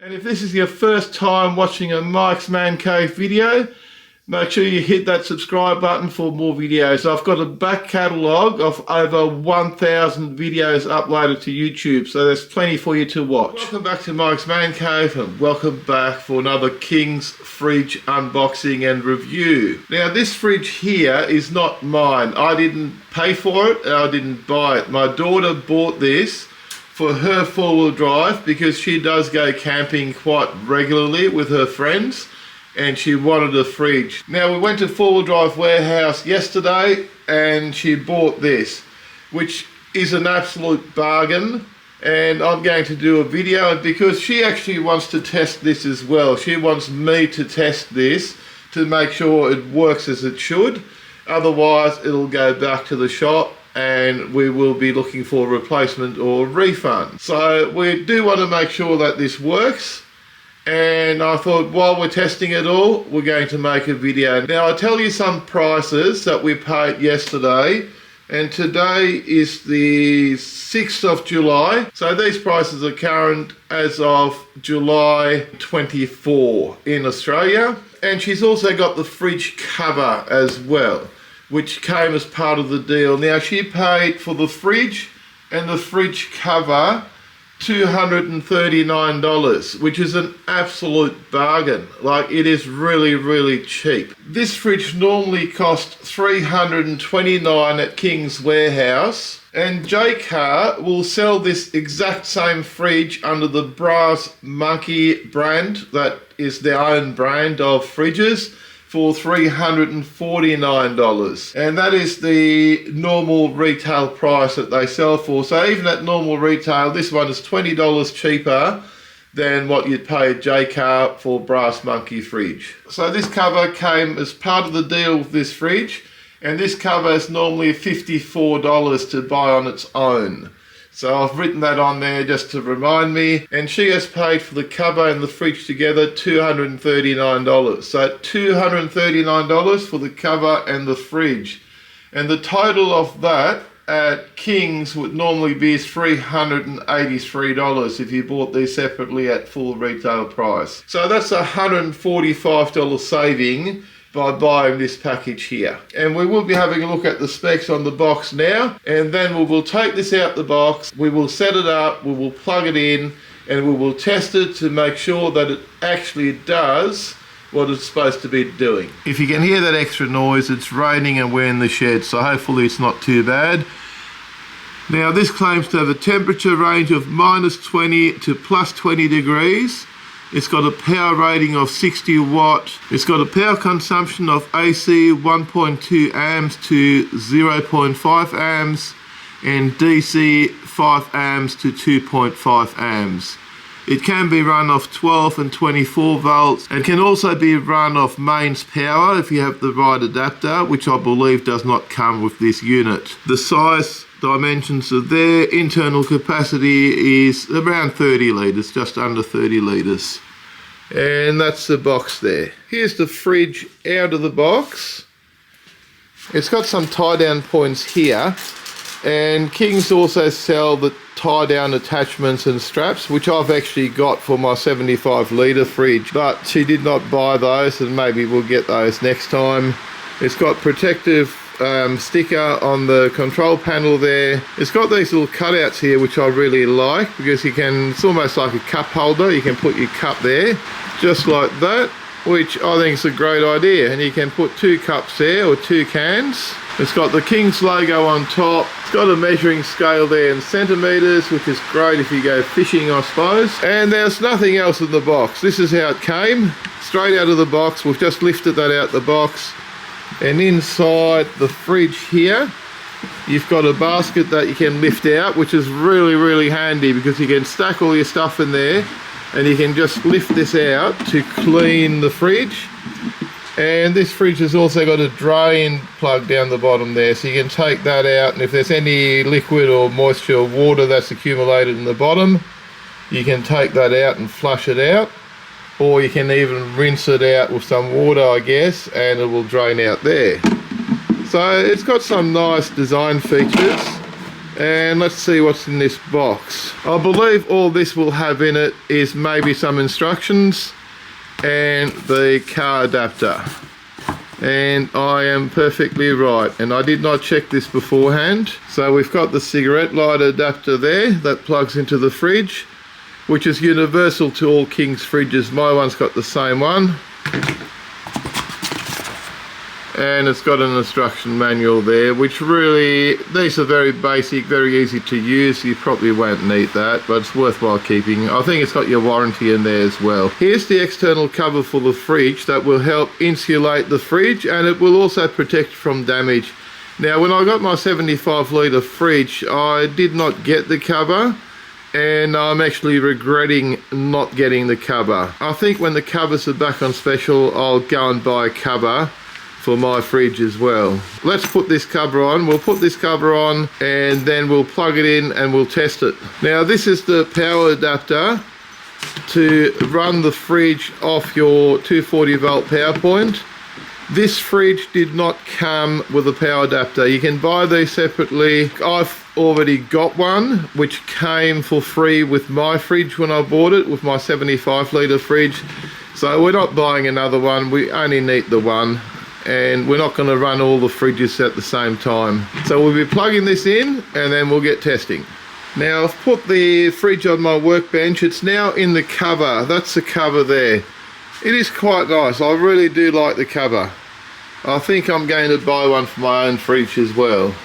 And if this is your first time watching a Mike's Man Cave video, make sure you hit that subscribe button for more videos. I've got a back catalogue of over 1,000 videos uploaded to YouTube, so there's plenty for you to watch. Welcome back to Mike's Man Cave, and welcome back for another King's fridge unboxing and review. Now this fridge here is not mine. I didn't pay for it, I didn't buy it. My daughter bought this for her four-wheel drive because she does go camping quite regularly with her friends, and she wanted a fridge. Now we went to Four-Wheel Drive Warehouse yesterday and she bought this, which is an absolute bargain, and I'm going to do a video because she actually wants to test this as well. She wants me to test this to make sure it works as it should. Otherwise it'll go back to the shop and we will be looking for a replacement or refund. So we do want to make sure that this works, and I thought while we're testing it all, we're going to make a video. Now I'll tell you some prices that we paid yesterday, and today is the 6th of July. So these prices are current as of July 24 in Australia. And she's also got the fridge cover as well, which came as part of the deal. Now she paid for the fridge and the fridge cover $239, which is an absolute bargain. Like, it is really, really cheap. This fridge normally costs $329 at King's Warehouse, and Jaycar will sell this exact same fridge under the Brass Monkey brand, that is their own brand of fridges, for $349, and that is the normal retail price that they sell for. So even at normal retail, this one is $20 cheaper than what you'd pay at Jaycar for Brass Monkey fridge. So this cover came as part of the deal with this fridge, and this cover is normally $54 to buy on its own. So I've written that on there just to remind me. And she has paid for the cover and the fridge together $239. So $239 for the cover and the fridge. And the total of that at King's would normally be $383 if you bought these separately at full retail price. So that's a $145 saving by buying this package here. And we will be having a look at the specs on the box now, and then we will take this out the box, we will set it up, we will plug it in, and we will test it to make sure that it actually does what it's supposed to be doing. If you can hear that extra noise, it's raining and we're in the shed, so hopefully it's not too bad. Now this claims to have a temperature range of -20 to +20 degrees. It's got a power rating of 60 watt. It's got a power consumption of AC 1.2 amps to 0.5 amps and DC 5 amps to 2.5 amps. It can be run off 12 and 24 volts and can also be run off mains power if you have the right adapter, which I believe does not come with this unit. The size dimensions are there. Internal capacity is around 30 litres, just under 30 litres. And that's the box there. Here's the fridge out of the box. It's got some tie down points here, and King's also sell the tie down attachments and straps, which I've actually got for my 75 litre fridge, but she did not buy those, and maybe we'll get those next time. It's got protective sticker on the control panel there. It's got these little cutouts here, which I really like, because you can, it's almost like a cup holder. You can put your cup there, just like that, which I think is a great idea. And you can put 2 cups there, or 2 cans. It's got the King's logo on top. It's got a measuring scale there in centimetres, which is great if you go fishing, I suppose. And there's nothing else in the box. This is how it came, straight out of the box. We've just lifted that out the box. And inside the fridge here, you've got a basket that you can lift out, which is really, really handy because you can stack all your stuff in there, and you can just lift this out to clean the fridge. And this fridge has also got a drain plug down the bottom there, so you can take that out, and if there's any liquid or moisture or water that's accumulated in the bottom, you can take that out and flush it out. Or you can even rinse it out with some water, I guess, and it will drain out there. So it's got some nice design features, And let's see what's in this box. I believe all this will have in it is maybe some instructions and the car adapter. And I am perfectly right, and I did not check this beforehand. So we've got the cigarette lighter adapter there that plugs into the fridge, which is universal to all King's fridges. My one's got the same one. And it's got an instruction manual there, which really, these are very basic, very easy to use. You probably won't need that, but it's worthwhile keeping. I think it's got your warranty in there as well. Here's the external cover for the fridge that will help insulate the fridge, and it will also protect from damage. Now, when I got my 75 litre fridge, I did not get the cover, and I'm actually regretting not getting the cover. I think when the covers are back on special, I'll go and buy a cover for my fridge as well. Let's put this cover on. We'll put this cover on and then we'll plug it in and we'll test it. Now this is the power adapter to run the fridge off your 240 volt power point. This fridge did not come with a power adapter. You can buy these separately. I've already got one which came for free with my fridge when I bought it, with my 75 litre fridge. So we're not buying another one, we only need the one. And we're not going to run all the fridges at the same time. So we'll be plugging this in and then we'll get testing. Now I've put the fridge on my workbench. It's now in the cover. That's the cover there. It is quite nice. I really do like the cover. I think I'm going to buy one for my own fridge as well,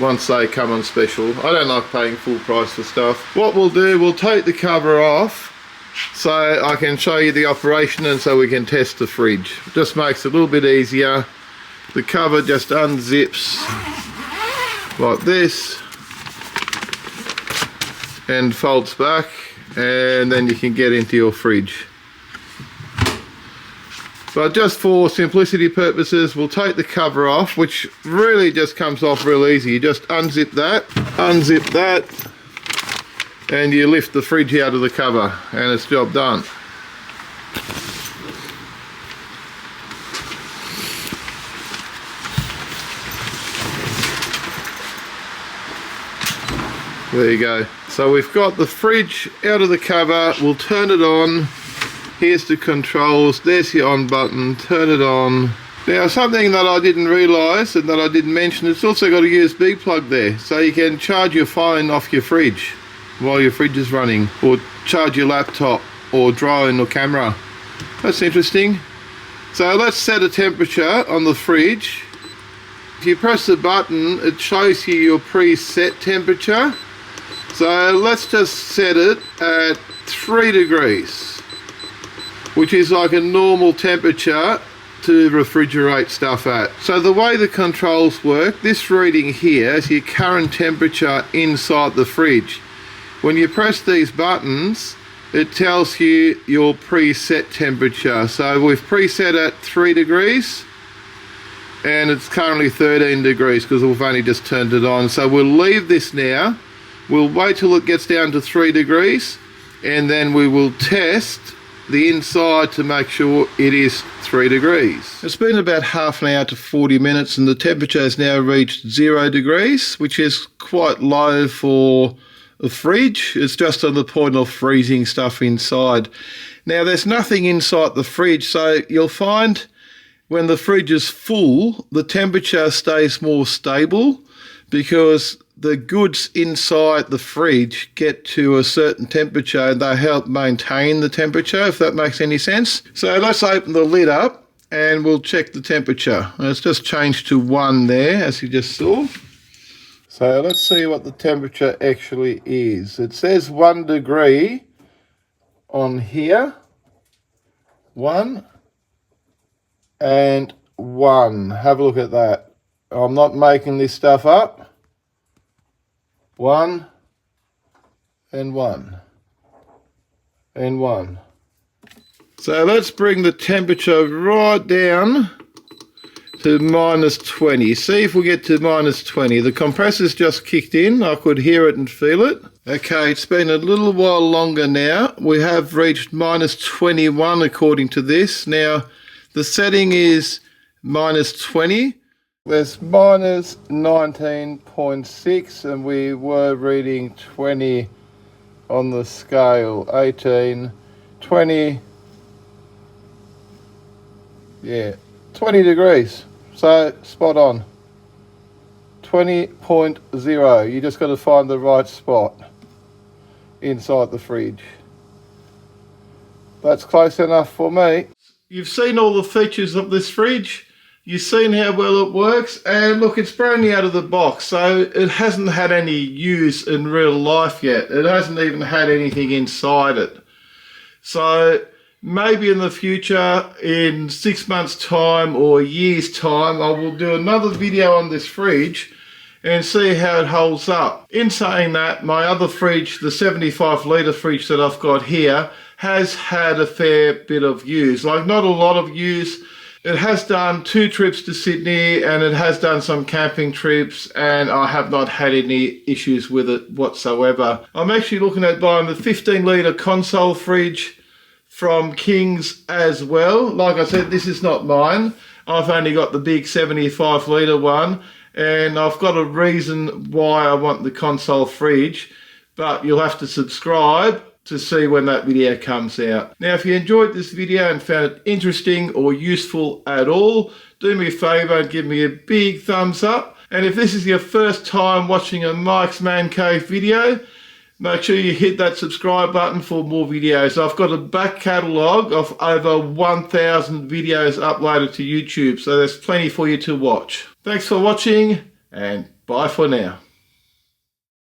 once they come on special. I don't like paying full price for stuff. What we'll do, we'll take the cover off so I can show you the operation and so we can test the fridge. It just makes it a little bit easier. The cover just unzips like this and folds back, and then you can get into your fridge. But just for simplicity purposes, we'll take the cover off, which really just comes off real easy. You just unzip that, and you lift the fridge out of the cover and it's job done. There you go. So we've got the fridge out of the cover. We'll turn it on. Here's the controls. There's the on button. Turn it on. Now, something that I didn't realise and that I didn't mention, it's also got a USB plug there, so you can charge your phone off your fridge while your fridge is running, or charge your laptop or drone or camera. That's interesting. So let's set a temperature on the fridge. If you press the button, it shows you your preset temperature. So let's just set it at 3 degrees, which is like a normal temperature to refrigerate stuff at. So the way the controls work, this reading here is your current temperature inside the fridge. When you press these buttons, it tells you your preset temperature. So we've preset at 3 degrees and it's currently 13 degrees because we've only just turned it on. So we'll leave this now. We'll wait till it gets down to 3 degrees and then we will test the inside to make sure it is 3 degrees. It's been about half an hour to 40 minutes and the temperature has now reached 0 degrees, which is quite low for a fridge. It's just on the point of freezing stuff inside. Now there's nothing inside the fridge, so you'll find when the fridge is full, the temperature stays more stable because the goods inside the fridge get to a certain temperature and they help maintain the temperature, if that makes any sense. So let's open the lid up and we'll check the temperature. And it's just changed to 1 there, as you just saw. So let's see what the temperature actually is. It says 1 degree on here. 1 and 1. Have a look at that. I'm not making this stuff up. 1 and 1 and 1. So let's bring the temperature right down to -20. See if we get to -20. The compressor's just kicked in. I could hear it and feel it. Okay, it's been a little while longer now. We have reached -21 according to this. Now, the setting is -20. There's minus 19.6 and we were reading 20 on the scale. 18, 20, yeah, 20 degrees. So spot on. 20.0. You just got to find the right spot inside the fridge. That's close enough for me. You've seen all the features of this fridge. You've seen how well it works, and look, it's brand new out of the box, so it hasn't had any use in real life yet. It hasn't even had anything inside it. So maybe in the future, in 6 months' time or a year's time, I will do another video on this fridge and see how it holds up. In saying that, my other fridge, the 75 litre fridge that I've got here, has had a fair bit of use. Like, not a lot of use. It has done 2 trips to Sydney and it has done some camping trips, and I have not had any issues with it whatsoever. I'm actually looking at buying the 15 litre console fridge from Kings as well. Like I said, this is not mine. I've only got the big 75 litre one, and I've got a reason why I want the console fridge, but you'll have to subscribe to see when that video comes out. Now, if you enjoyed this video and found it interesting or useful at all, do me a favour and give me a big thumbs up. And if this is your first time watching a Mike's Man Cave video, make sure you hit that subscribe button for more videos. I've got a back catalogue of over 1,000 videos uploaded to YouTube, so there's plenty for you to watch. Thanks for watching, and bye for now.